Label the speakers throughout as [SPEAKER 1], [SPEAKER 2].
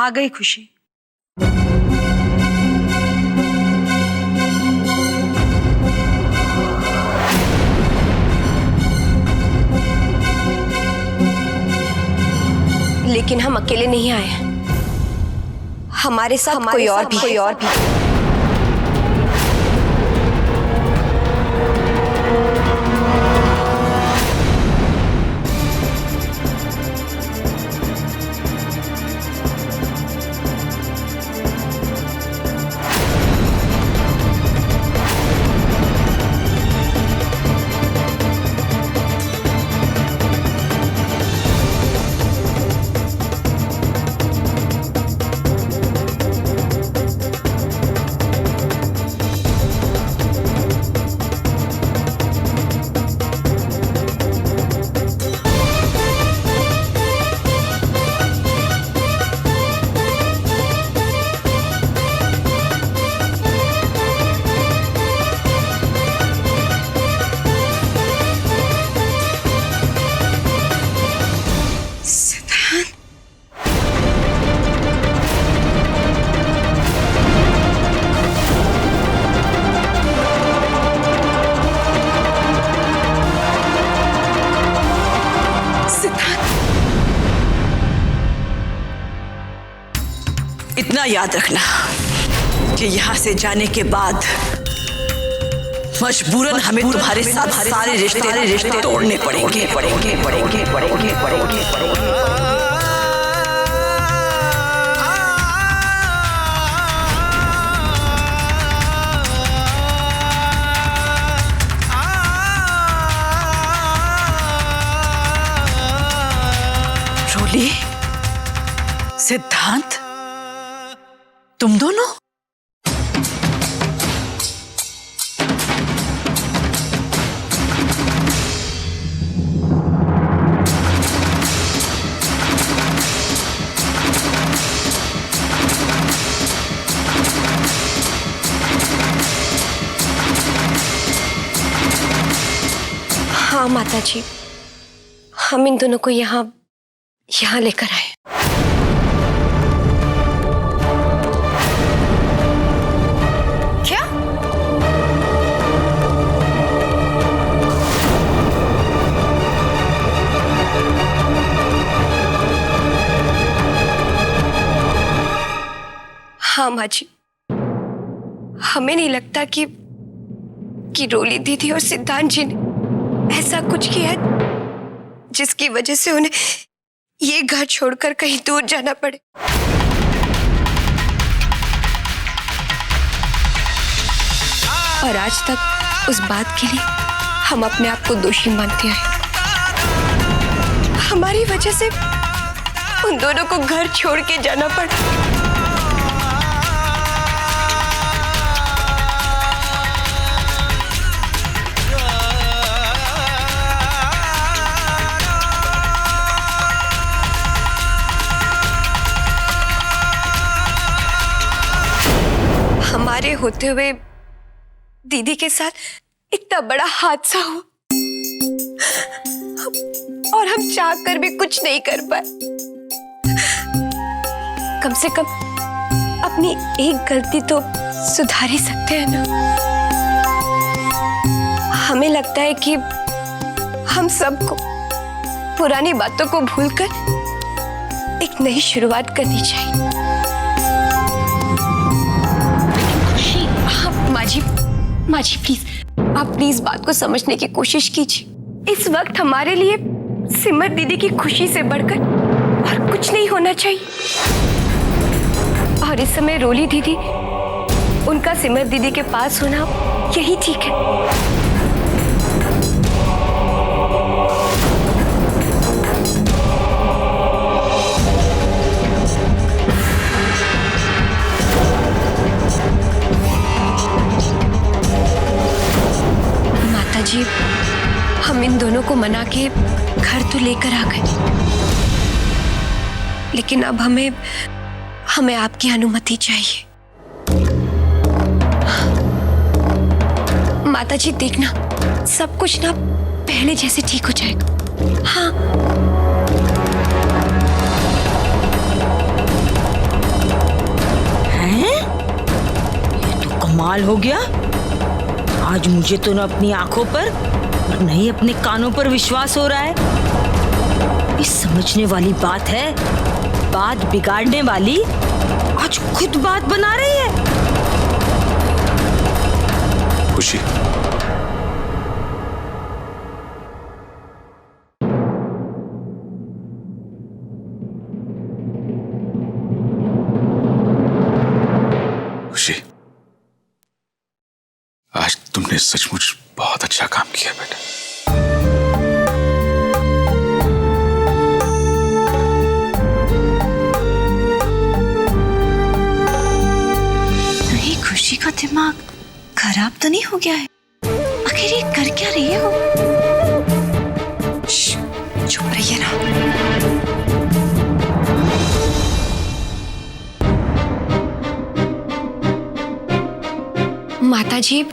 [SPEAKER 1] आ गई खुशी।
[SPEAKER 2] लेकिन हम अकेले नहीं आए हैं, हमारे साथ कोई और भी।
[SPEAKER 3] इतना याद रखना कि यहाँ से जाने के बाद मजबूरन हमें तुम्हारे साथ सारे रिश्ते तोड़ने पड़ेंगे। रोली, सिद्धांत, तुम दोनों?
[SPEAKER 2] हाँ माता जी, हम इन दोनों को यहाँ लेकर आए।
[SPEAKER 1] क्या?
[SPEAKER 2] हाँ माँ जी, हमें नहीं लगता कि रोली दीदी और सिद्धांत जी ने ऐसा कुछ किया है जिसकी वजह से उन्हें ये घर छोड़कर कहीं दूर जाना पड़े। और आज तक उस बात के लिए हम अपने आप को दोषी मानते आए। हमारी वजह से उन दोनों को घर छोड़ के जाना पड़ा। हमारे होते हुए दीदी के साथ इतना बड़ा हादसा हुआ और हम चाहकर भी कुछ नहीं कर पाए। कम से कम अपनी एक गलती तो सुधार ही सकते हैं ना। हमें लगता है कि हम सबको पुरानी बातों को भूलकर एक नई शुरुआत करनी चाहिए। माँ जी प्लीज, आप प्लीज बात को समझने की कोशिश कीजिए। इस वक्त हमारे लिए सिमर दीदी की खुशी से बढ़कर और कुछ नहीं होना चाहिए। और इस समय रोली दीदी, उनका सिमर दीदी के पास होना यही ठीक है। जी, हम इन दोनों को मना के घर तो लेकर आ गए, लेकिन अब हमें आपकी अनुमति चाहिए। माता जी देखना, सब कुछ ना पहले जैसे ठीक हो जाएगा। हाँ
[SPEAKER 4] कमाल हो गया। आज मुझे तो न अपनी आंखों पर और न ही अपने कानों पर विश्वास हो रहा है। ये समझने वाली बात है, बात बिगाड़ने वाली आज खुद बात बना रही है।
[SPEAKER 5] खुशी, खुशी, आज तुमने सचमुच बहुत अच्छा काम किया बेटा।
[SPEAKER 6] कहीं खुशी का दिमाग खराब तो नहीं हो गया है? आखिर ये कर क्या रही है वो?
[SPEAKER 2] चुप रहिए ना। माताजी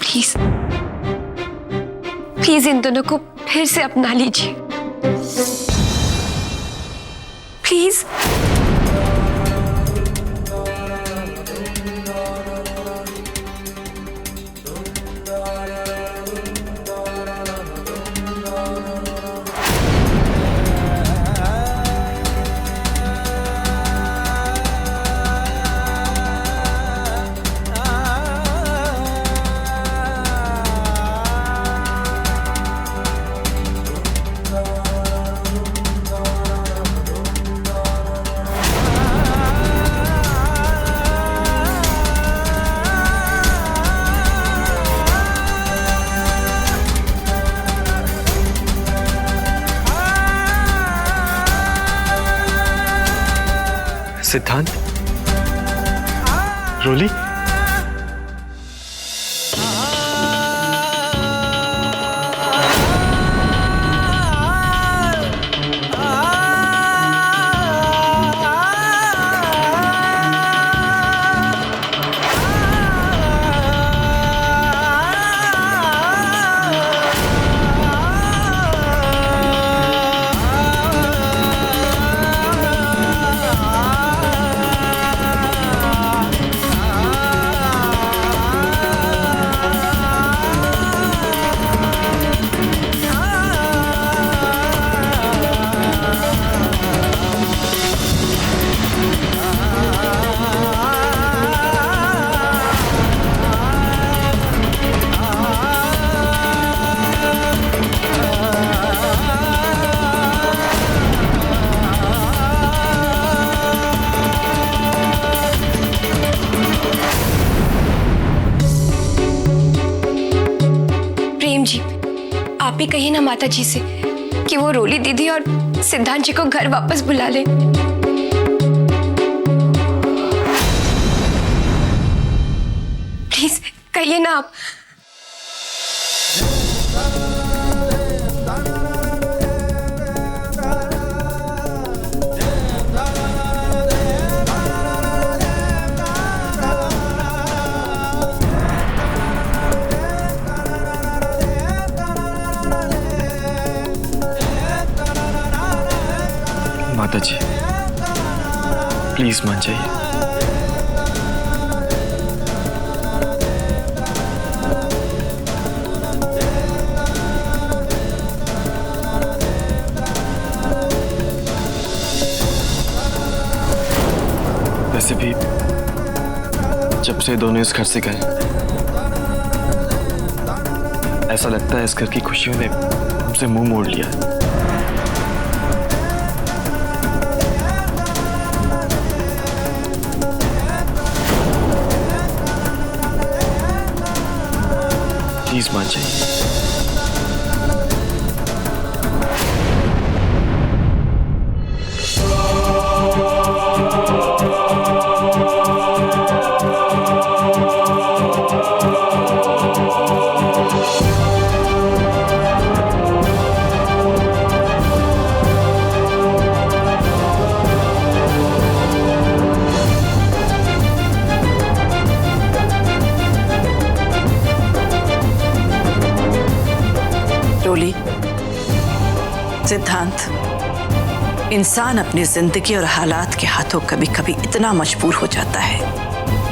[SPEAKER 2] प्लीज प्लीज इन दोनों को फिर से अपना लीजिए प्लीज।
[SPEAKER 7] सिद्धांत, रोली,
[SPEAKER 2] आप ही कहिए ना माता जी से कि वो रोली दीदी और सिद्धांत जी को घर वापस बुला ले। प्लीज कहिए ना आप।
[SPEAKER 7] माता जी प्लीज मान जाइए। वैसे भी जब से दोनों इस घर से गए, ऐसा लगता है इस घर की खुशियों ने हमसे मुंह मोड़ लिया है। प्लीज मान जाइए।
[SPEAKER 3] रोली, सिद्धांत, इंसान अपनी जिंदगी और हालात के हाथों कभी कभी इतना मजबूर हो जाता है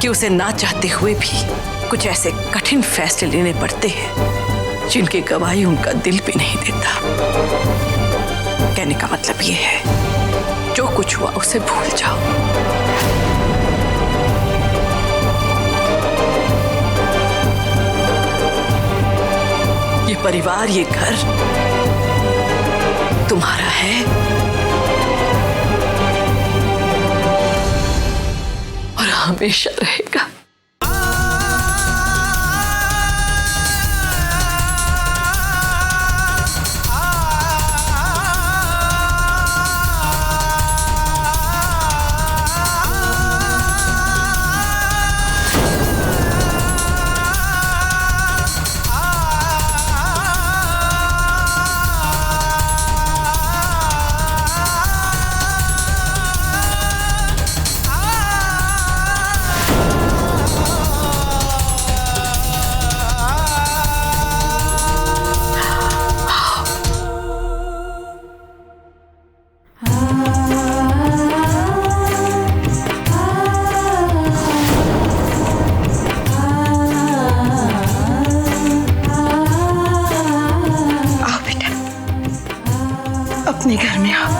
[SPEAKER 3] कि उसे ना चाहते हुए भी कुछ ऐसे कठिन फैसले लेने पड़ते हैं जिनकी गवाही उनका दिल भी नहीं देता। कहने का मतलब ये है, जो कुछ हुआ उसे भूल जाओ। ये परिवार, ये घर तुम्हारा है और हमेशा रहेगा। अपने घर में आओ।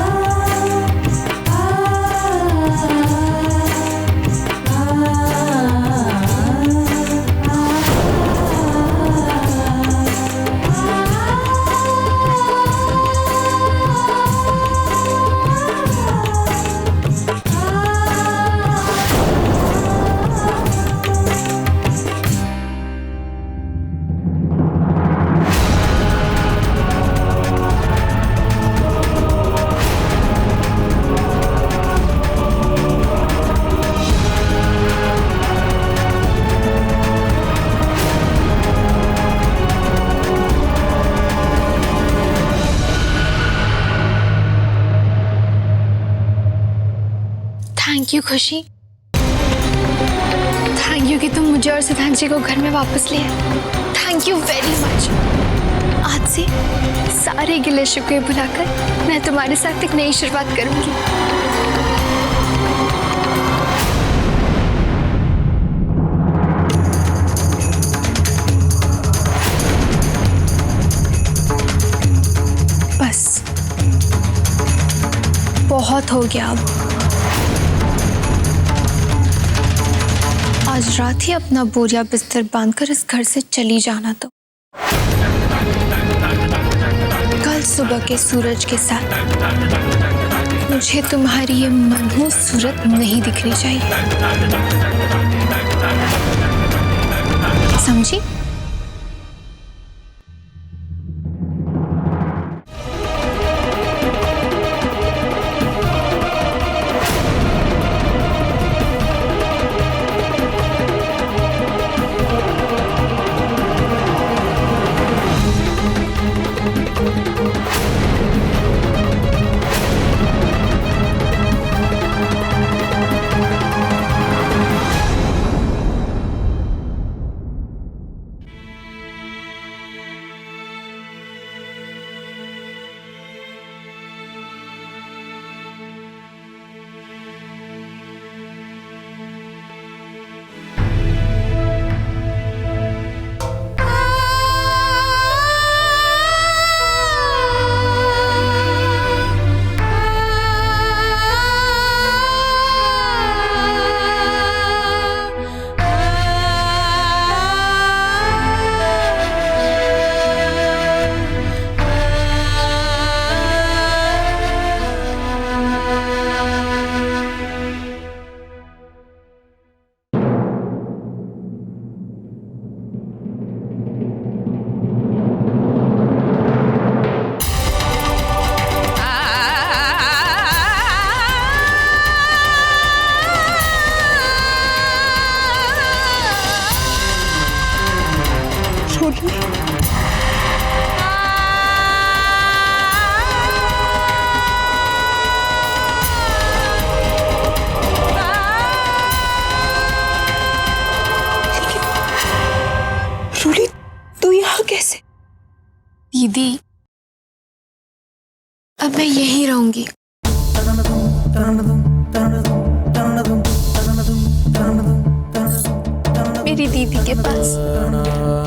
[SPEAKER 1] थैंक यू खुशी, थैंक यू कि तुम मुझे और सिद्धांत जी को घर में वापस लिए। Thank you very much. आज से सारे गिले शिकवे भुलाकर मैं तुम्हारे साथ एक नई शुरुआत करूंगी। बस बहुत हो गया अब। आज रात ही अपना बोरिया बिस्तर बांधकर इस घर से चली जाना। तो कल सुबह के सूरज के साथ मुझे तुम्हारी ये मनहूस सूरत नहीं दिखनी चाहिए, समझी? दीदी, अब मैं यहीं रहूंगी। दीदी के पास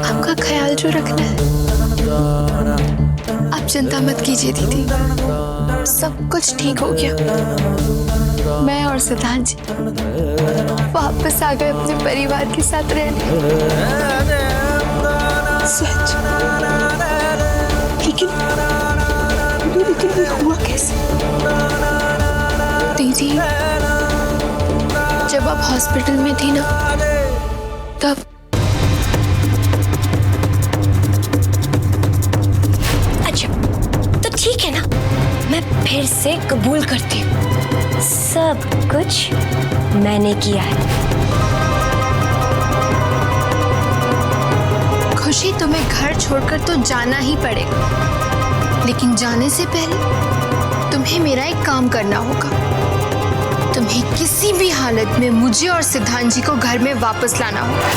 [SPEAKER 1] आपका ख्याल जो रखना है। आप चिंता मत कीजिए दीदी, सब कुछ ठीक हो गया। मैं और सिद्धांत जी वापस आ गए अपने परिवार के साथ रहने।
[SPEAKER 2] सच? लेकिन ये हुआ कैसे?
[SPEAKER 1] दीदी जब आप हॉस्पिटल में थी ना, तब
[SPEAKER 2] अच्छा तो ठीक है ना, मैं फिर से कबूल करती हूँ, सब कुछ मैंने किया है।
[SPEAKER 1] खुशी, तुम्हें घर छोड़कर तो जाना ही पड़ेगा, लेकिन जाने से पहले तुम्हें मेरा एक काम करना होगा। तुम्हें किसी भी हालत में मुझे और सिद्धांत जी को घर में वापस लाना होगा।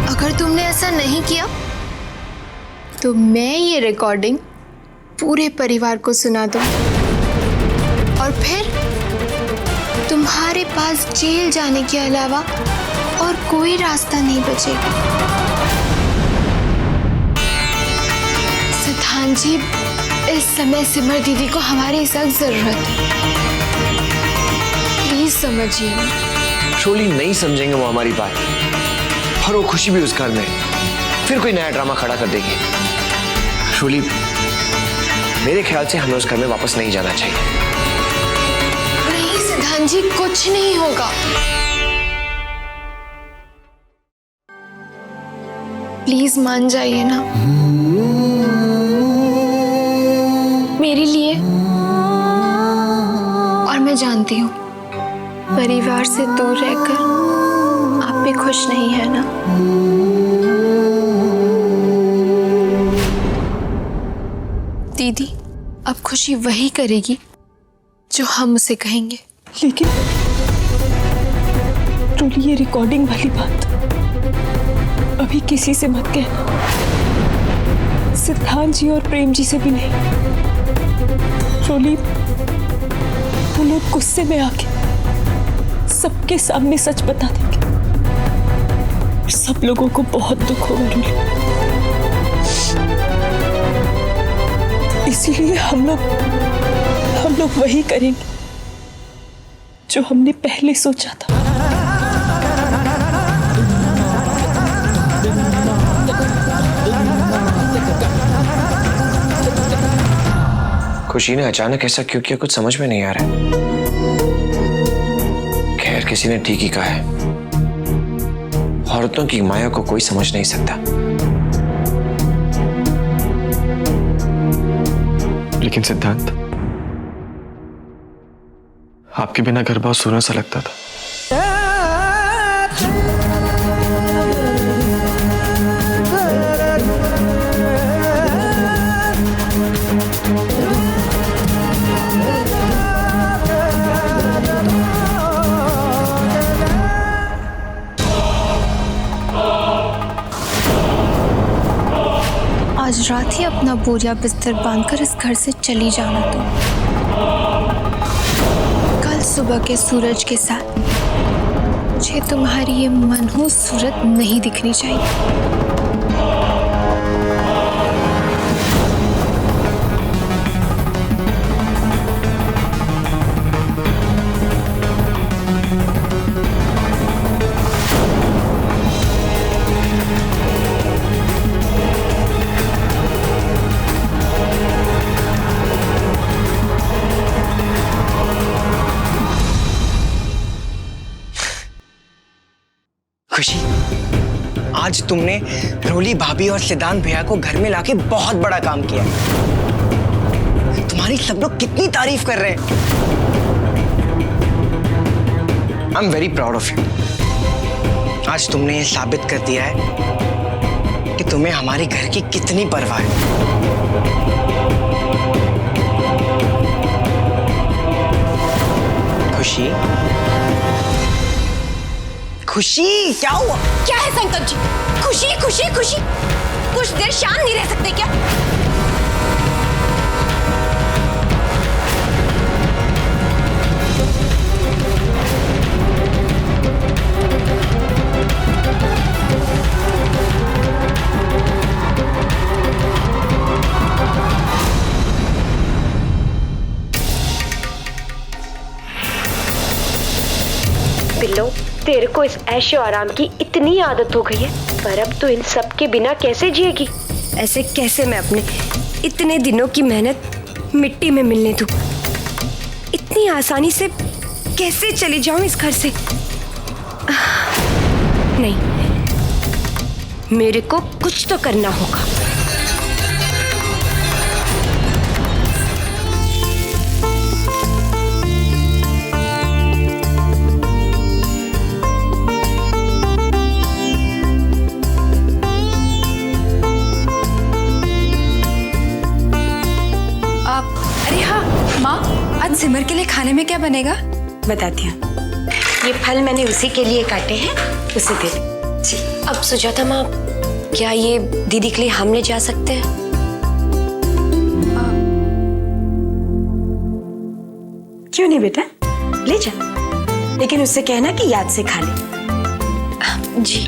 [SPEAKER 1] अगर तुमने ऐसा नहीं किया तो मैं ये रिकॉर्डिंग पूरे परिवार को सुना दूंगी और फिर तुम्हारे पास जेल जाने के अलावा और कोई रास्ता नहीं बचेगा। सिद्धांत जी, इस समय सिमर दीदी को हमारी सख्त जरूरत है, प्लीज समझिए।
[SPEAKER 8] शोली नहीं समझेंगे वो हमारी बात, और वो खुशी भी उस घर में फिर कोई नया ड्रामा खड़ा कर देगी। शोली, मेरे ख्याल से हमें उस घर में वापस नहीं जाना चाहिए।
[SPEAKER 1] नहीं सिद्धांत जी, कुछ नहीं होगा। प्लीज मान जाइए ना, मेरे लिए। और मैं जानती हूँ परिवार से दूर रहकर आप भी खुश नहीं है ना। दीदी, अब खुशी वही करेगी जो हम उसे कहेंगे।
[SPEAKER 2] लेकिन रोली, ये रिकॉर्डिंग वाली बात अभी किसी से मत कहना, सिद्धांत जी और प्रेम जी से भी नहीं। रोली, वो लोग गुस्से में आके सबके सामने सच बता देंगे, सब लोगों को बहुत दुख होगा रोली। इसीलिए हम लोग वही करेंगे जो हमने पहले सोचा था।
[SPEAKER 8] खुशी ने अचानक ऐसा क्यों किया, कुछ समझ में नहीं आ रहा है। खैर, किसी ने ठीक ही कहा है, औरतों की माया को कोई समझ नहीं सकता।
[SPEAKER 7] लेकिन सिद्धांत, आपके बिना घर बहुत सूना सा लगता था।
[SPEAKER 1] आज रात ही अपना बोरिया बिस्तर बांधकर इस घर से चली जाना तुम। कल सुबह के सूरज के साथ मुझे तुम्हारी ये मनहूस सूरत नहीं दिखनी चाहिए।
[SPEAKER 9] खुशी, आज तुमने रोली भाभी और सिद्धांत भैया को घर में लाके बहुत बड़ा काम किया। तुम्हारी सब लोग कितनी तारीफ कर रहे हैं। I am very proud of you. आज तुमने ये साबित कर दिया है कि तुम्हें हमारे घर की कितनी परवाह है। खुशी, खुशी, क्या हुआ?
[SPEAKER 2] क्या है संकट जी? खुशी खुशी खुशी, कुछ देर शांत नहीं रह सकते क्या? बिल्लो, तेरे को इस ऐशो आराम की इतनी आदत हो गई है, पर अब तो इन सब के बिना कैसे जिएगी? ऐसे कैसे मैं अपने इतने दिनों की मेहनत मिट्टी में मिलने दूं? इतनी आसानी से कैसे चली जाऊं इस घर से? नहीं, मेरे को कुछ तो करना होगा।
[SPEAKER 6] अरे हाँ माँ, आज सिमर के लिए खाने में क्या बनेगा? बताती हूँ।
[SPEAKER 2] ये फल मैंने उसी के लिए काटे हैं, उसे दे जी। अब सुजाता माँ, क्या ये दीदी के लिए हम ले जा सकते हैं?
[SPEAKER 6] क्यों नहीं बेटा, ले जा, लेकिन उससे कहना कि याद से खा ले।
[SPEAKER 2] जी।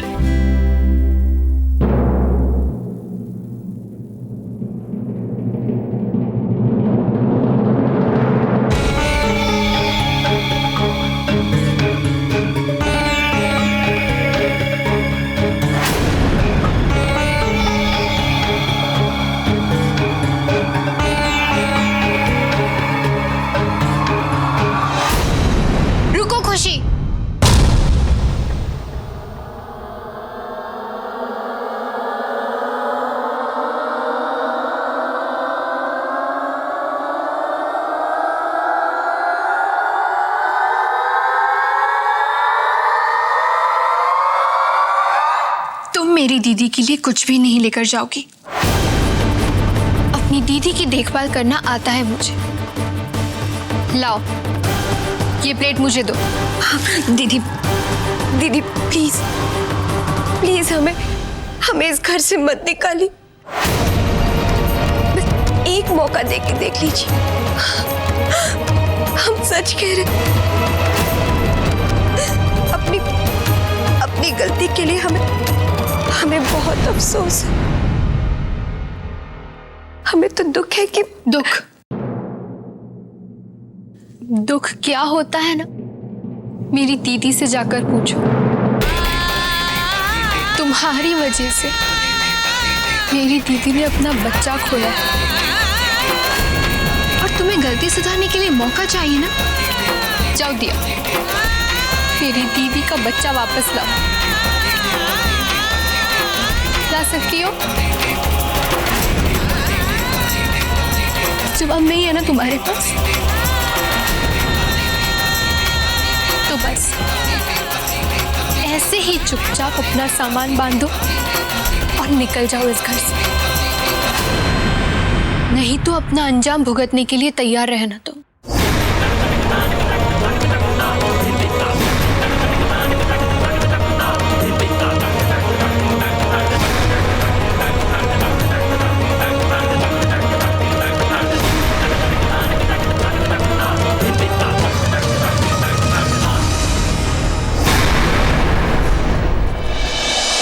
[SPEAKER 1] रुको खुशी, तुम मेरी दीदी के लिए कुछ भी नहीं लेकर जाओगी। अपनी दीदी की देखभाल करना आता है मुझे। लाओ, ये प्लेट मुझे दो।
[SPEAKER 2] दीदी, दीदी प्लीज, प्लीज हमें इस घर से मत निकालिए। बस एक मौका दे के देख लीजिए। हम सच कह रहे, अपनी गलती के लिए हमें बहुत अफसोस है। हमें तो दुख है कि
[SPEAKER 1] दुख क्या होता है ना, मेरी दीदी से जाकर पूछो। तुम्हारी वजह से मेरी दीदी ने अपना बच्चा खोया है, और तुम्हें गलती सुधारने के लिए मौका चाहिए ना। जाओ दिया, मेरी दीदी का बच्चा वापस लाओ। ला सकती हो? जवाब नहीं है ना तुम्हारे पास, तो बस ऐसे ही चुपचाप अपना सामान बांधो और निकल जाओ इस घर से। नहीं तो अपना अंजाम भुगतने के लिए तैयार रहना। तो